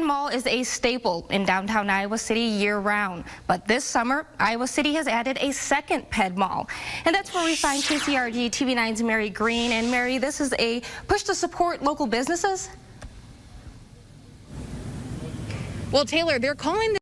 Mall is a staple in downtown Iowa City year-round, but this summer, Iowa City has added a second Ped Mall. And that's where we find KCRG TV9's Mary Green. And Mary, this is a push to support local businesses? Well, Taylor, they're calling the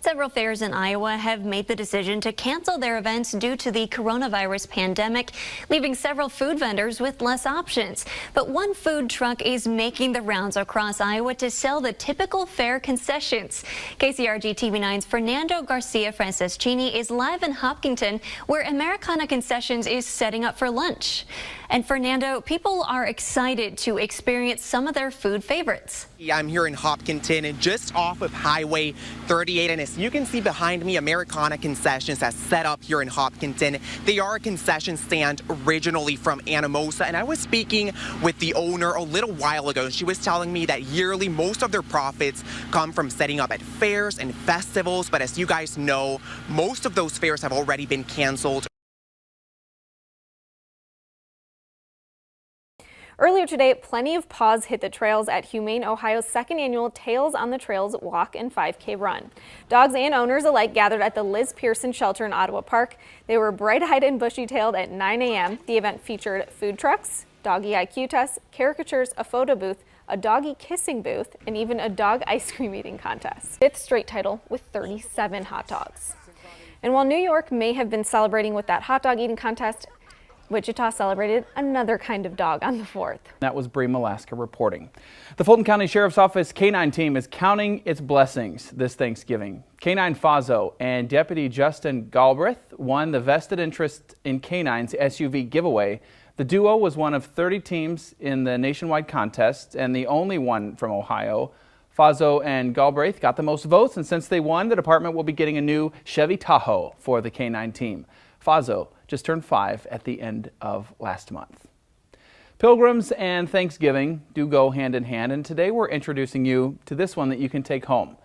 Several fairs in Iowa have made the decision to cancel their events due to the coronavirus pandemic, leaving several food vendors with less options. But one food truck is making the rounds across Iowa to sell the typical fair concessions. KCRG TV9's Fernando Garcia Franceschini is live in Hopkinton, where Americana Concessions is setting up for lunch. And Fernando, people are excited to experience some of their food favorites. Yeah, I'm here in Hopkinton and just off of Highway 38, and as you can see behind me, Americana Concessions has set up here in Hopkinton. They are a concession stand originally from Anamosa, and I was speaking with the owner a little while ago, and she was telling me that yearly most of their profits come from setting up at fairs and festivals, but as you guys know, most of those fairs have already been canceled. Earlier today, plenty of paws hit the trails at Humane Ohio's second annual Tails on the Trails Walk and 5K Run. Dogs and owners alike gathered at the Liz Pearson shelter in Ottawa Park. They were bright-eyed and bushy-tailed at 9 a.m. The event featured food trucks, doggy IQ tests, caricatures, a photo booth, a doggy kissing booth, and even a dog ice cream eating contest. Fifth straight title with 37 hot dogs. And while New York may have been celebrating with that hot dog eating contest, Wichita celebrated another kind of dog on the 4th. That was Bree Malaska reporting. The Fulton County Sheriff's Office K-9 team is counting its blessings this Thanksgiving. K-9 Fazo and Deputy Justin Galbraith won the Vested Interest in K-9's SUV giveaway. The duo was one of 30 teams in the nationwide contest and the only one from Ohio. Fazo and Galbraith got the most votes, and since they won, the department will be getting a new Chevy Tahoe for the K-9 team. Fazo just turned 5 at the end of last month. Pilgrims and Thanksgiving do go hand in hand, and today we're introducing you to this one that you can take home.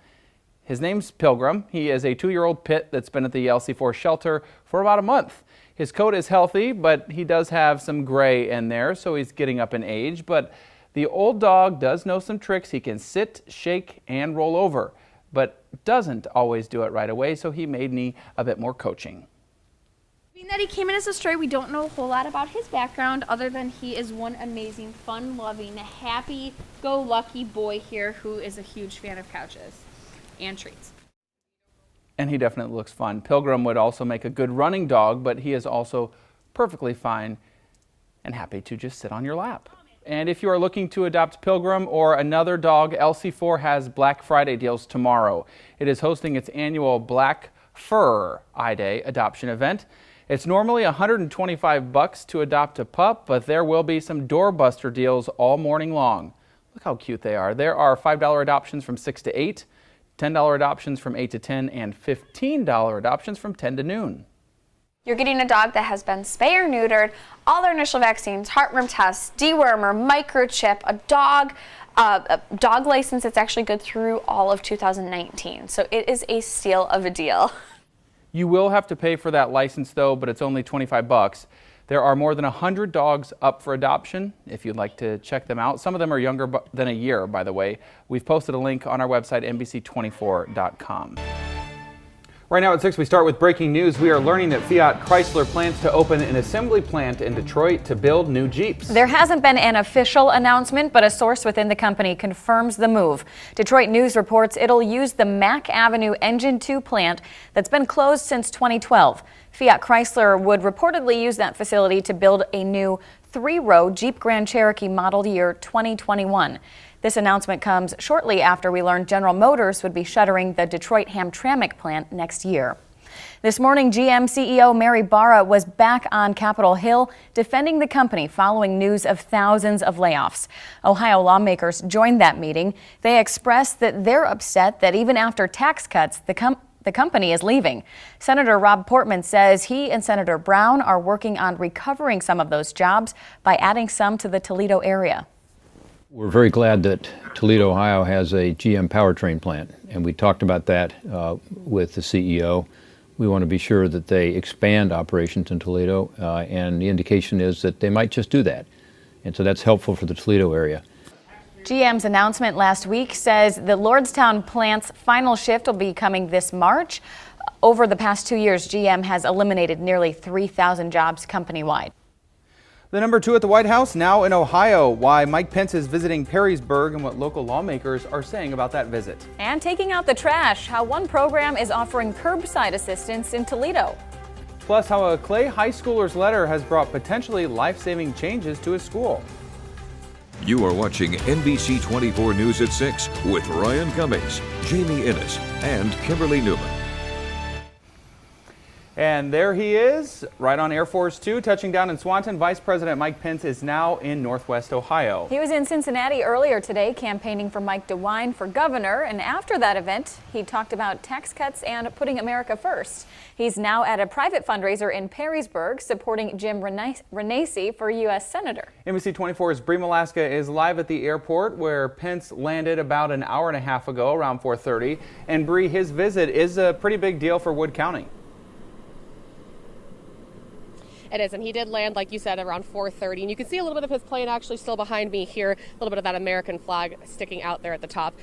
His name's Pilgrim. He is a 2-year-old pit that's been at the LC4 shelter for about a month. His coat is healthy, but he does have some gray in there, so he's getting up in age. But the old dog does know some tricks. He can sit, shake, and roll over, but doesn't always do it right away, so he may need a bit more coaching. Being that he came in as a stray, we don't know a whole lot about his background other than he is one amazing, fun-loving, happy-go-lucky boy here who is a huge fan of couches and treats. And he definitely looks fun. Pilgrim would also make a good running dog, but he is also perfectly fine and happy to just sit on your lap. And if you are looking to adopt Pilgrim or another dog, LC4 has Black Friday deals tomorrow. It is hosting its annual Black Fur I-Day adoption event. It's normally $125 to adopt a pup, but there will be some doorbuster deals all morning long. Look how cute they are. There are $5 adoptions from 6 to 8, $10 adoptions from 8 to 10, and $15 adoptions from 10 to noon. You're getting a dog that has been spay or neutered, all their initial vaccines, heartworm tests, dewormer, microchip, a dog license that's actually good through all of 2019. So it is a steal of a deal. You will have to pay for that license though, but it's only $25. There are more than 100 dogs up for adoption if you'd like to check them out. Some of them are younger than a year, by the way. We've posted a link on our website, NBC24.com. Right now at 6, we start with breaking news. We are learning that Fiat Chrysler plans to open an assembly plant in Detroit to build new Jeeps. There hasn't been an official announcement, but a source within the company confirms the move. Detroit News reports it'll use the Mack Avenue Engine 2 plant that's been closed since 2012. Fiat Chrysler would reportedly use that facility to build a new 3-row Jeep Grand Cherokee model year 2021. This announcement comes shortly after we learned General Motors would be shuttering the Detroit Hamtramck plant next year. This morning, GM CEO Mary Barra was back on Capitol Hill defending the company following news of thousands of layoffs. Ohio lawmakers joined that meeting. They expressed that they're upset that even after tax cuts, the company is leaving. Senator Rob Portman says he and Senator Brown are working on recovering some of those jobs by adding some to the Toledo area. We're very glad that Toledo, Ohio has a GM powertrain plant, and we talked about that with the CEO. We want to be sure that they expand operations in Toledo, and the indication is that they might just do that. And so that's helpful for the Toledo area. GM's announcement last week says the Lordstown plant's final shift will be coming this March. Over the past 2 years, GM has eliminated nearly 3,000 jobs company-wide. The number 2 at the White House now in Ohio. Why Mike Pence is visiting Perrysburg and what local lawmakers are saying about that visit. And taking out the trash, how one program is offering curbside assistance in Toledo. Plus, how a Clay High Schooler's letter has brought potentially life-saving changes to his school. You are watching NBC 24 News at 6 with Ryan Cummings, Jamie Innes, and Kimberly Newman. And there he is, right on Air Force 2, touching down in Swanton. Vice President Mike Pence is now in Northwest Ohio. He was in Cincinnati earlier today campaigning for Mike DeWine for governor, and after that event, he talked about tax cuts and putting America first. He's now at a private fundraiser in Perrysburg supporting Jim Renacci for U.S. Senator. NBC 24's Bree Malaska is live at the airport where Pence landed about an hour and a half ago, around 4:30. And Bree, his visit is a pretty big deal for Wood County. It is, and he did land, like you said, around 4:30. And you can see a little bit of his plane actually still behind me here, a little bit of that American flag sticking out there at the top.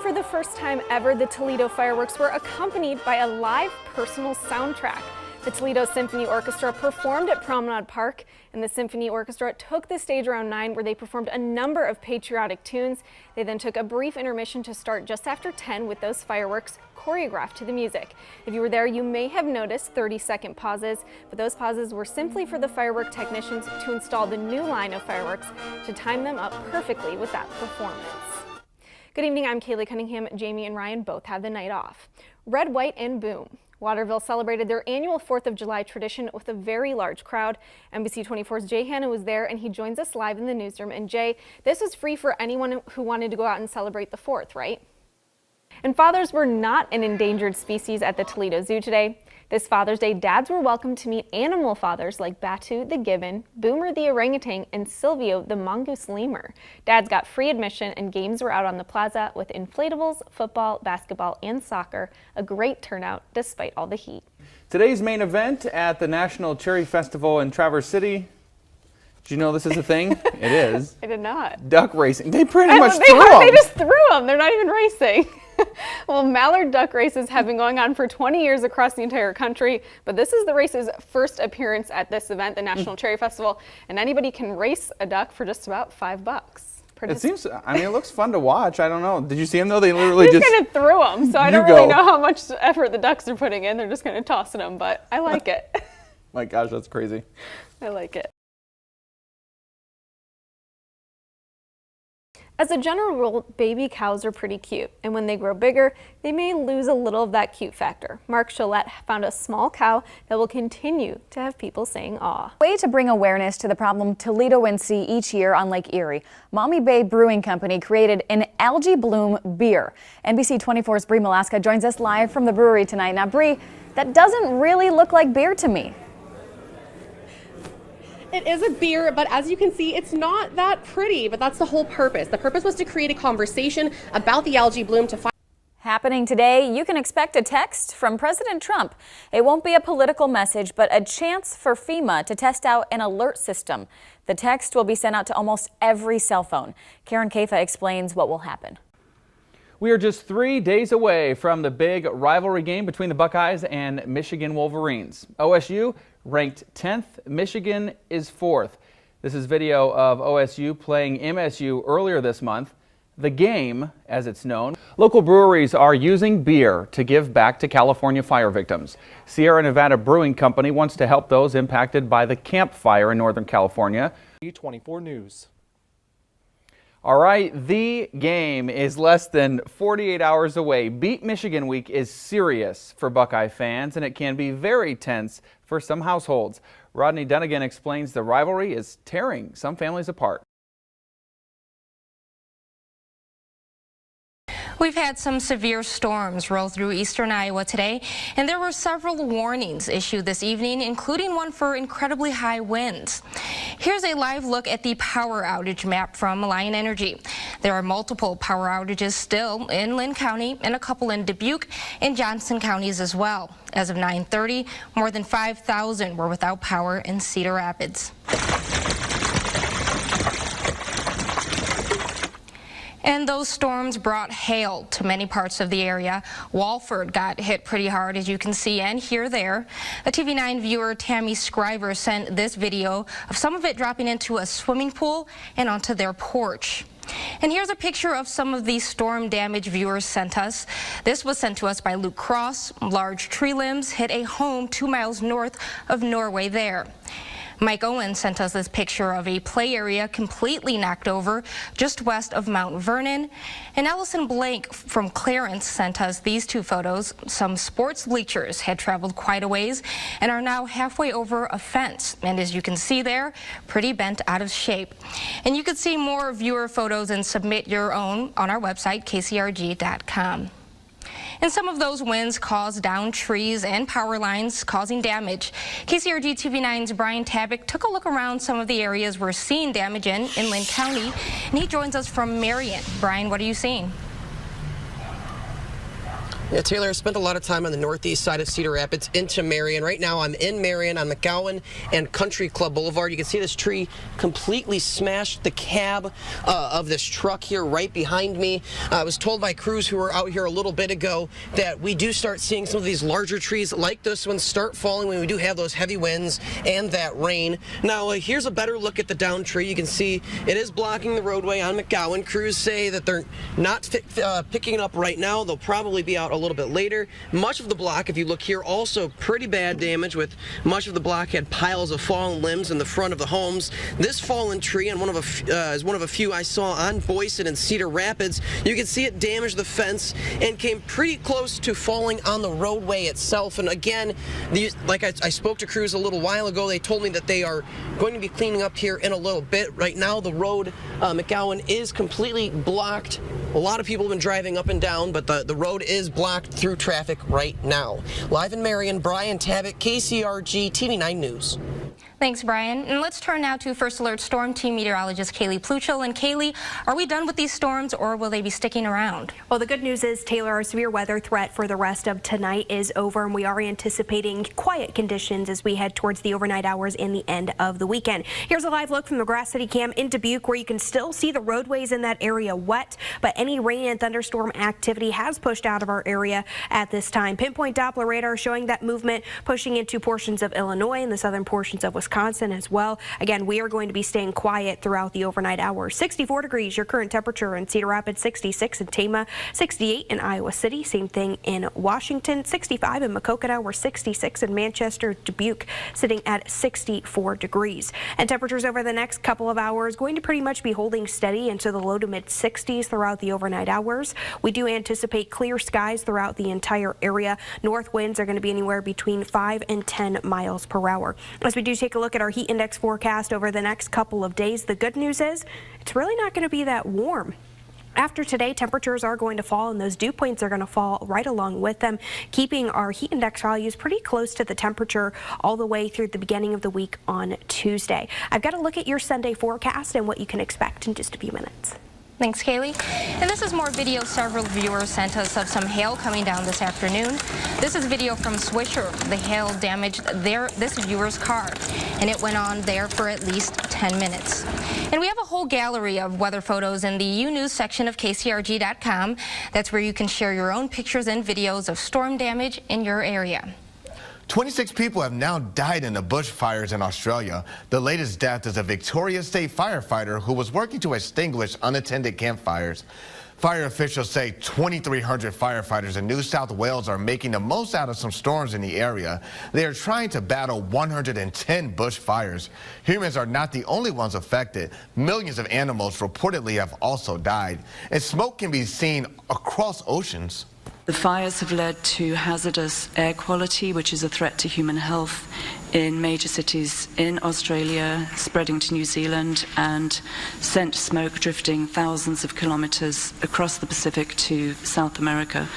For the first time ever, the Toledo fireworks were accompanied by a live personal soundtrack. The Toledo Symphony Orchestra performed at Promenade Park, and the Symphony Orchestra took the stage around 9, where they performed a number of patriotic tunes. They then took a brief intermission to start just after 10 with those fireworks choreographed to the music. If you were there, you may have noticed 30-second pauses, but those pauses were simply for the firework technicians to install the new line of fireworks to time them up perfectly with that performance. Good evening, I'm Kaylee Cunningham. Jamie and Ryan both had the night off. Red, white, and boom. Waterville celebrated their annual 4th of July tradition with a very large crowd. NBC 24's Jay Hanna was there, and he joins us live in the newsroom. And Jay, this was free for anyone who wanted to go out and celebrate the 4th, right? And fathers were not an endangered species at the Toledo Zoo today. This Father's Day, dads were welcome to meet animal fathers like Batu the gibbon, Boomer the orangutan, and Silvio the mongoose lemur. Dads got free admission, and games were out on the plaza with inflatables, football, basketball, and soccer. A great turnout despite all the heat. Today's main event at the National Cherry Festival in Traverse City. Did you know this is a thing? It is. I did not. Duck racing. They pretty much threw them. They just threw them. They're not even racing. Well, mallard duck races have been going on for 20 years across the entire country, but this is the race's first appearance at this event, the National Cherry Festival, and anybody can race a duck for just about $5. It seems, I mean, it looks fun to watch. I don't know. Did you see them though? They literally just kind of threw them, so I don't really know how much effort the ducks are putting in. They're just kind of tossing them, but I like it. My gosh, that's crazy. I like it. As a general rule, baby cows are pretty cute, and when they grow bigger, they may lose a little of that cute factor. Mark Cholette found a small cow that will continue to have people saying aw. Way to bring awareness to the problem Toledoans see each year on Lake Erie. Mommy Bay Brewing Company created an algae bloom beer. NBC 24's Bree Malaska joins us live from the brewery tonight. Now, Bree, that doesn't really look like beer to me. It is a beer, but as you can see, it's not that pretty, but that's the whole purpose. The purpose was to create a conversation about the algae bloom to find. Happening today, you can expect a text from President Trump. It won't be a political message, but a chance for FEMA to test out an alert system. The text will be sent out to almost every cell phone. Karen Kafa explains what will happen. We are just 3 days away from the big rivalry game between the Buckeyes and Michigan Wolverines. OSU ranked 10th, Michigan is 4th. This is video of OSU playing MSU earlier this month. The game, as it's known. Local breweries are using beer to give back to California fire victims. Sierra Nevada Brewing Company wants to help those impacted by the Camp Fire in Northern California. 24 News. All right, the game is less than 48 hours away. Beat Michigan Week is serious for Buckeye fans, and it can be very tense for some households. Rodney Dunnigan explains the rivalry is tearing some families apart. We've had some severe storms roll through eastern Iowa today, and there were several warnings issued this evening, including one for incredibly high winds. Here's a live look at the power outage map from Lion Energy. There are multiple power outages still in Lynn County and a couple in Dubuque and Johnson counties as well. As of 9:30, more than 5,000 were without power in Cedar Rapids. And those storms brought hail to many parts of the area. Walford got hit pretty hard, as you can see and hear there. A TV9 viewer, Tammy Scriver, sent this video of some of it dropping into a swimming pool and onto their porch. And here's a picture of some of the storm damage viewers sent us. This was sent to us by Luke Cross. Large tree limbs hit a home 2 miles north of Norway there. Mike Owen sent us this picture of a play area completely knocked over just west of Mount Vernon. And Allison Blank from Clarence sent us these two photos. Some sports bleachers had traveled quite a ways and are now halfway over a fence. And as you can see there, pretty bent out of shape. And you can see more viewer photos and submit your own on our website, kcrg.com. And some of those winds caused down trees and power lines, causing damage. KCRG TV9's Brian Tabak took a look around some of the areas we're seeing damage in Lynn County, and he joins us from Marion. Brian, what are you seeing? Yeah, Taylor, I spent a lot of time on the northeast side of Cedar Rapids into Marion. Right now, I'm in Marion on McGowan and Country Club Boulevard. You can see this tree completely smashed the cab of this truck here right behind me. I was told by crews who were out here a little bit ago that we do start seeing some of these larger trees like this one start falling when we do have those heavy winds and that rain. Now, here's a better look at the down tree. You can see it is blocking the roadway on McGowan. Crews say that they're not picking it up right now. They'll probably be out a little bit later. Much of the block, if you look here, also pretty bad damage, with much of the block had piles of fallen limbs in the front of the homes. This fallen tree and is one of a few I saw on Boyson and Cedar Rapids. You can see it damaged the fence and came pretty close to falling on the roadway itself. And again, like I spoke to crews a little while ago, they told me that they are going to be cleaning up here in a little bit. Right now, the road, McGowan, is completely blocked. A lot of people have been driving up and down, but the road is blocked through traffic right now. Live in Marion, Brian Tabak, KCRG TV9 News. Thanks, Brian. And let's turn now to First Alert Storm Team meteorologist Kaylee Pluchel. And Kaylee, are we done with these storms, or will they be sticking around? Well, the good news is, Taylor, our severe weather threat for the rest of tonight is over, and we are anticipating quiet conditions as we head towards the overnight hours and the end of the weekend. Here's a live look from the Grass City Cam in Dubuque, where you can still see the roadways in that area wet, but any rain and thunderstorm activity has pushed out of our area at this time. Pinpoint Doppler radar showing that movement pushing into portions of Illinois and the southern portions of Wisconsin as well. Again, we are going to be staying quiet throughout the overnight hours. 64 degrees your current temperature in Cedar Rapids, 66 in Tama, 68 in Iowa City, same thing in Washington, 65 in Maquoketa, we're 66 in Manchester, Dubuque sitting at 64 degrees. And temperatures over the next couple of hours going to pretty much be holding steady into the low to mid 60s throughout the overnight hours. We do anticipate clear skies throughout the entire area. North winds are going to be anywhere between 5 and 10 miles per hour. As we do take a look at our heat index forecast over the next couple of days, the good news is it's really not going to be that warm. After today, temperatures are going to fall, and those dew points are going to fall right along with them, keeping our heat index values pretty close to the temperature all the way through the beginning of the week on Tuesday. I've got to look at your Sunday forecast and what you can expect in just a few minutes. Thanks, Kaylee. And this is more video several viewers sent us of some hail coming down this afternoon. This is video from Swisher. The hail damaged this viewer's car, and it went on there for at least 10 minutes. And we have a whole gallery of weather photos in the U-News section of KCRG.com. That's where you can share your own pictures and videos of storm damage in your area. 26 people have now died in the bushfires in Australia. The latest death is a Victoria State firefighter who was working to extinguish unattended campfires. Fire officials say 2,300 firefighters in New South Wales are making the most out of some storms in the area. They are trying to battle 110 bushfires. Humans are not the only ones affected. Millions of animals reportedly have also died. And smoke can be seen across oceans. The fires have led to hazardous air quality, which is a threat to human health in major cities in Australia, spreading to New Zealand, and sent smoke drifting thousands of kilometres across the Pacific to South America.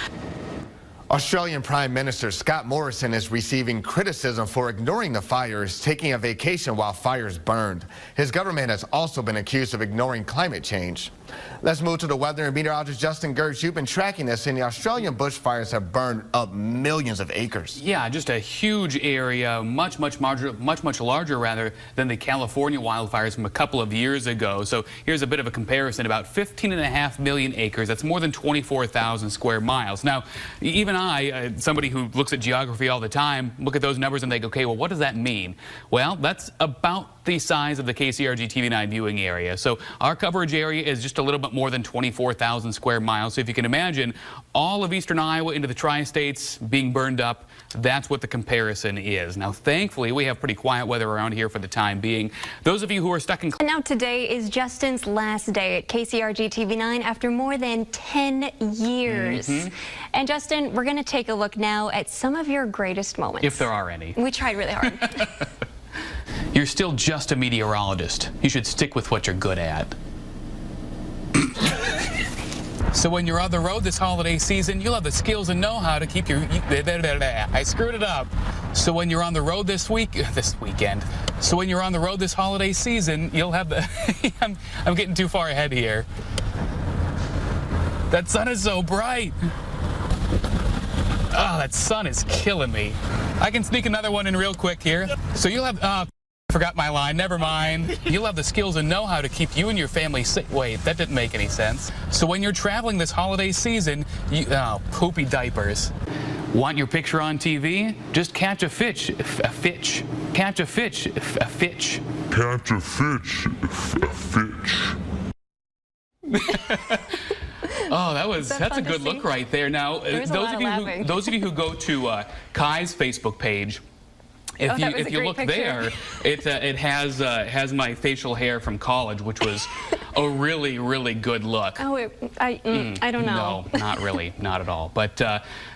Australian Prime Minister Scott Morrison is receiving criticism for ignoring the fires, taking a vacation while fires burned. His government has also been accused of ignoring climate change. Let's move to the weather. And meteorologist Justin Gertz, you've been tracking this, and the Australian bushfires have burned up millions of acres. Yeah, just a huge area, much larger rather than the California wildfires from a couple of years ago. So here's a bit of a comparison: about 15.5 million acres. That's more than 24,000 square miles. Now, even I, somebody who looks at geography all the time, look at those numbers and think, okay, well, what does that mean? Well, that's about the size of the KCRG TV9 viewing area. So our coverage area is just a little bit more than 24,000 square miles. So if you can imagine all of eastern Iowa into the tri-states being burned up, that's what the comparison is. Now, thankfully, we have pretty quiet weather around here for the time being. Those of you who are stuck in... And now today is Justin's last day at KCRG TV9 after more than 10 years. And Justin, we're going to take a look now at some of your greatest moments. If there are any. We tried really hard. You're still just a meteorologist. You should stick with what you're good at. So when you're on the road this holiday season, you'll have the skills and know-how to keep your... I screwed it up. So when you're on the road this weekend. So when you're on the road this holiday season, you'll have the... I'm getting too far ahead here. That sun is so bright. Oh, that sun is killing me. I can sneak another one in real quick here. So you'll have... forgot my line, never mind. You'll have the skills and know-how to keep you and your family safe. Wait, that didn't make any sense. So when you're traveling this holiday season, poopy diapers. Want your picture on TV? Just catch a fish. Catch a fish. Catch a fish. Oh, that's a good look right there. Now, those of you who go to Kai's Facebook page, if you look there, it has my facial hair from college, which was a really good look. Oh, I don't know. No, not really, not at all. But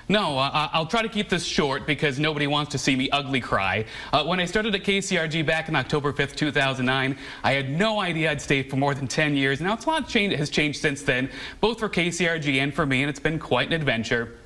no, I'll try to keep this short because nobody wants to see me ugly cry. When I started at KCRG back on October 5th, 2009, I had no idea I'd stay for more than 10 years. Now, a lot has changed since then, both for KCRG and for me, and it's been quite an adventure.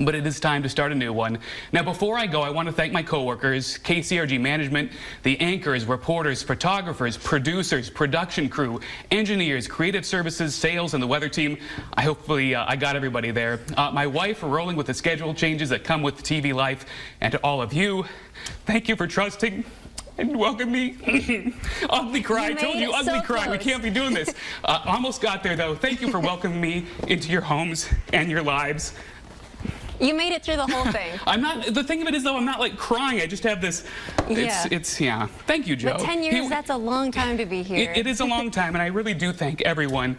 But it is time to start a new one. Now, before I go, I want to thank my coworkers, KCRG management, the anchors, reporters, photographers, producers, production crew, engineers, creative services, sales, and the weather team. Hopefully I got everybody there. My wife for rolling with the schedule changes that come with TV life. And to all of you, thank you for trusting and welcome me. Ugly cry. I told you, ugly cry. We can't be doing this. Almost got there, though. Thank you for welcoming me into your homes and your lives. You made it through the whole thing. I'm not. The thing of it is, though, I'm not like crying. I just have this. Yeah. Thank you, Joe. But 10 years, that's a long time to be here. It is a long time, and I really do thank everyone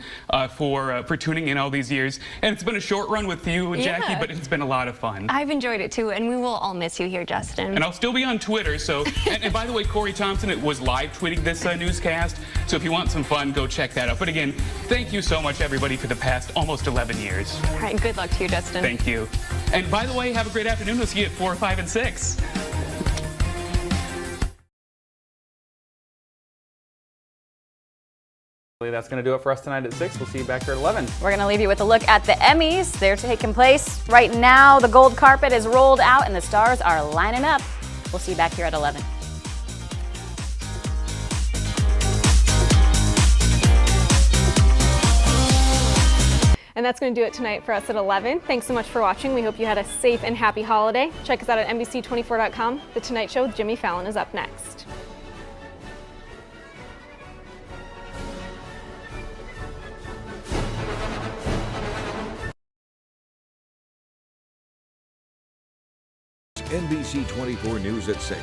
for tuning in all these years. And it's been a short run with you, Jackie, but it's been a lot of fun. I've enjoyed it too, and we will all miss you here, Justin. And I'll still be on Twitter. So, and by the way, Corey Thompson was live tweeting this newscast. So if you want some fun, go check that out. But again, thank you so much, everybody, for the past almost 11 years. All right, good luck to you, Justin. Thank you. And by the way, have a great afternoon. We'll see you at 4, 5, and 6. That's going to do it for us tonight at 6. We'll see you back here at 11. We're going to leave you with a look at the Emmys. They're taking place right now. The gold carpet is rolled out and the stars are lining up. We'll see you back here at 11. And that's going to do it tonight for us at 11. Thanks so much for watching. We hope you had a safe and happy holiday. Check us out at NBC24.com. The Tonight Show with Jimmy Fallon is up next. NBC 24 News at 6.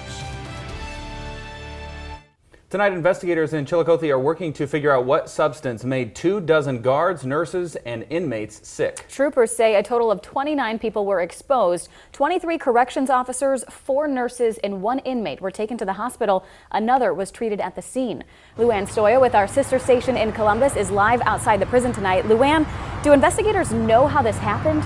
Tonight, investigators in Chillicothe are working to figure out what substance made 24 guards, nurses, and inmates sick. Troopers say a total of 29 people were exposed. 23 corrections officers, 4 nurses, and 1 inmate were taken to the hospital. Another was treated at the scene. Luann Stoya with our sister station in Columbus is live outside the prison tonight. Luann, do investigators know how this happened?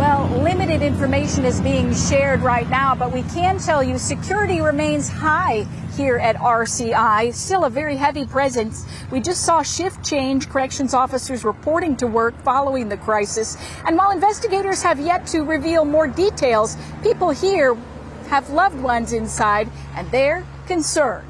Well, limited information is being shared right now, but we can tell you security remains high here at RCI. Still a very heavy presence. We just saw shift change, corrections officers reporting to work following the crisis. And while investigators have yet to reveal more details, people here have loved ones inside and they're concerned.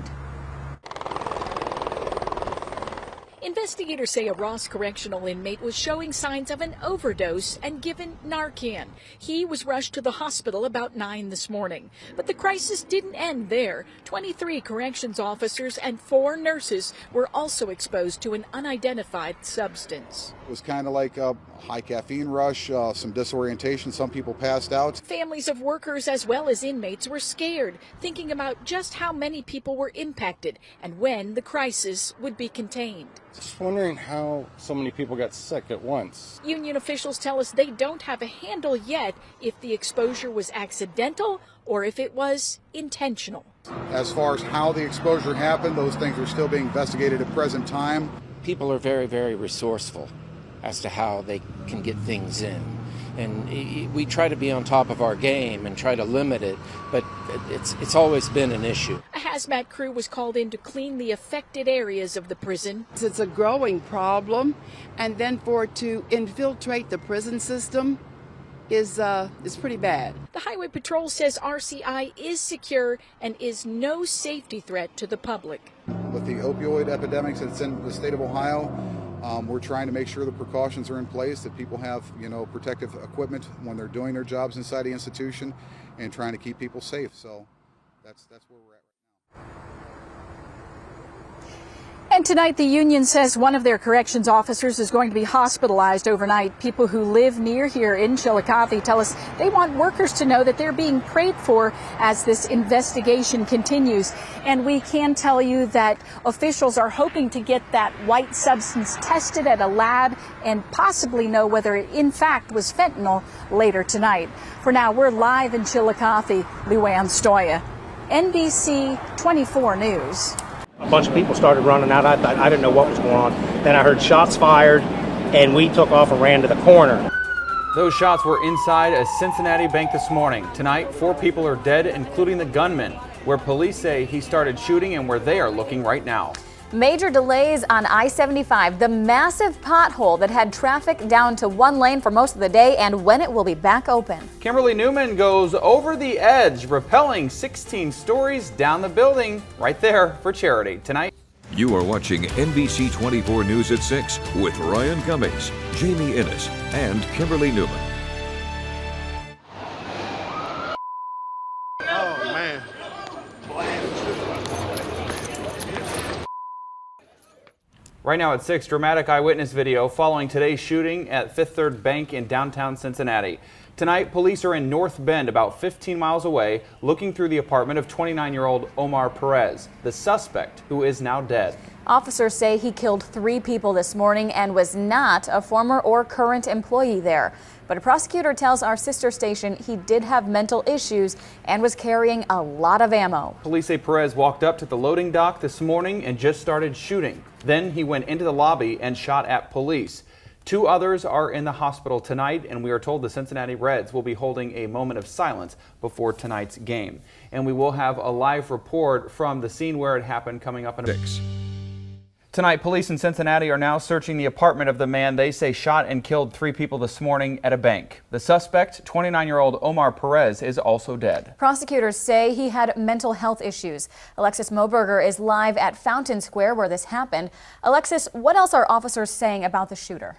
Investigators say a Ross correctional inmate was showing signs of an overdose and given Narcan. He was rushed to the hospital about 9 this morning. But the crisis didn't end there. 23 corrections officers and 4 nurses were also exposed to an unidentified substance. It was kind of like a high caffeine rush, some disorientation. Some people passed out. Families of workers as well as inmates were scared, thinking about just how many people were impacted and when the crisis would be contained. Just wondering how so many people got sick at once. Union officials tell us they don't have a handle yet if the exposure was accidental or if it was intentional. As far as how the exposure happened, those things are still being investigated at present time. People are very, very resourceful as to how they can get things in. And we try to be on top of our game and try to limit it, but it's always been an issue. A hazmat crew was called in to clean the affected areas of the prison. It's a growing problem, and then for it to infiltrate the prison system is pretty bad. The Highway Patrol says RCI is secure and is no safety threat to the public. With the opioid epidemics that's in the state of Ohio, we're trying to make sure the precautions are in place, that people have, protective equipment when they're doing their jobs inside the institution, and trying to keep people safe. So that's where we're at right now. And tonight, the union says one of their corrections officers is going to be hospitalized overnight. People who live near here in Chillicothe tell us they want workers to know that they're being prayed for as this investigation continues. And we can tell you that officials are hoping to get that white substance tested at a lab and possibly know whether it in fact was fentanyl later tonight. For now, we're live in Chillicothe. Luann Stoya, NBC 24 News. A bunch of people started running out. I didn't know what was going on. Then I heard shots fired, and we took off and ran to the corner. Those shots were inside a Cincinnati bank this morning. Tonight, 4 people are dead, including the gunman, where police say he started shooting and where they are looking right now. Major delays on I-75, the massive pothole that had traffic down to 1 lane for most of the day, and when it will be back open. Kimberly Newman goes over the edge, rappelling 16 stories down the building right there for charity tonight. You are watching NBC 24 News at 6 with Ryan Cummings, Jamie Innes, and Kimberly Newman. Oh, man. Right now at 6, dramatic eyewitness video following today's shooting at Fifth Third Bank in downtown Cincinnati. Tonight, police are in North Bend, about 15 miles away, looking through the apartment of 29-year-old Omar Perez, the suspect who is now dead. Officers say he killed 3 people this morning and was not a former or current employee there. But a prosecutor tells our sister station he did have mental issues and was carrying a lot of ammo. Police say Perez walked up to the loading dock this morning and just started shooting. Then he went into the lobby and shot at police. 2 others are in the hospital tonight, and we are told the Cincinnati Reds will be holding a moment of silence before tonight's game. And we will have a live report from the scene where it happened coming up in a bit. Tonight, police in Cincinnati are now searching the apartment of the man they say shot and killed 3 people this morning at a bank. The suspect, 29-year-old Omar Perez, is also dead. Prosecutors say he had mental health issues. Alexis Moberger is live at Fountain Square where this happened. Alexis, what else are officers saying about the shooter?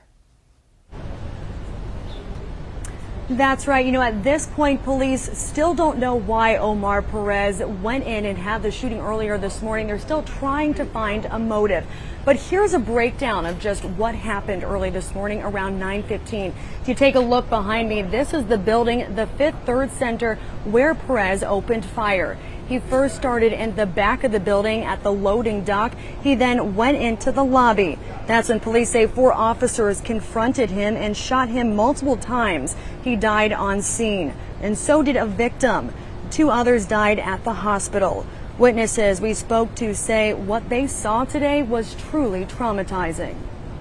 That's right. At this point, police still don't know why Omar Perez went in and had the shooting earlier this morning. They're still trying to find a motive. But here's a breakdown of just what happened early this morning around 9:15. If you take a look behind me, this is the building, the Fifth Third Center, where Perez opened fire. He first started in the back of the building at the loading dock. He then went into the lobby. That's when police say 4 officers confronted him and shot him multiple times. He died on scene, and so did a victim. 2 others died at the hospital. Witnesses we spoke to say what they saw today was truly traumatizing.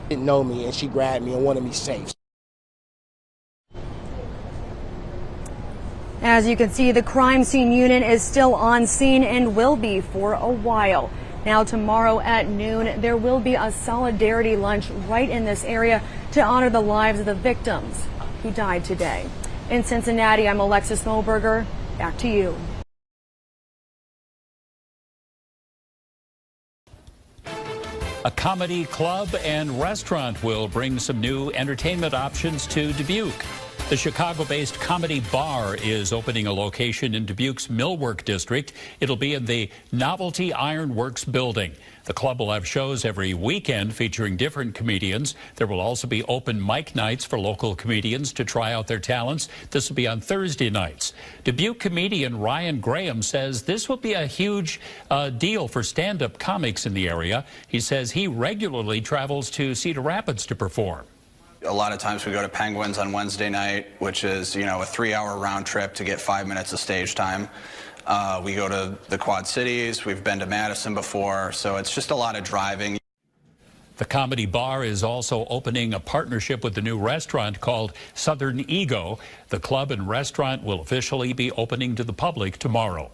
Didn't know me, and she grabbed me and wanted me safe. As you can see, the crime scene unit is still on scene and will be for a while. Now tomorrow at noon, there will be a solidarity lunch right in this area to honor the lives of the victims who died today. In Cincinnati, I'm Alexis Moberger. Back to you. A comedy club and restaurant will bring some new entertainment options to Dubuque. The Chicago-based Comedy Bar is opening a location in Dubuque's Millwork District. It'll be in the Novelty Ironworks building. The club will have shows every weekend featuring different comedians. There will also be open mic nights for local comedians to try out their talents. This will be on Thursday nights. Dubuque comedian Ryan Graham says this will be a huge deal for stand-up comics in the area. He says he regularly travels to Cedar Rapids to perform. A lot of times we go to Penguins on Wednesday night, which is, a 3-hour round trip to get 5 minutes of stage time. We go to the Quad Cities. We've been to Madison before, so it's just a lot of driving. The Comedy Bar is also opening a partnership with the new restaurant called Southern Ego. The club and restaurant will officially be opening to the public tomorrow.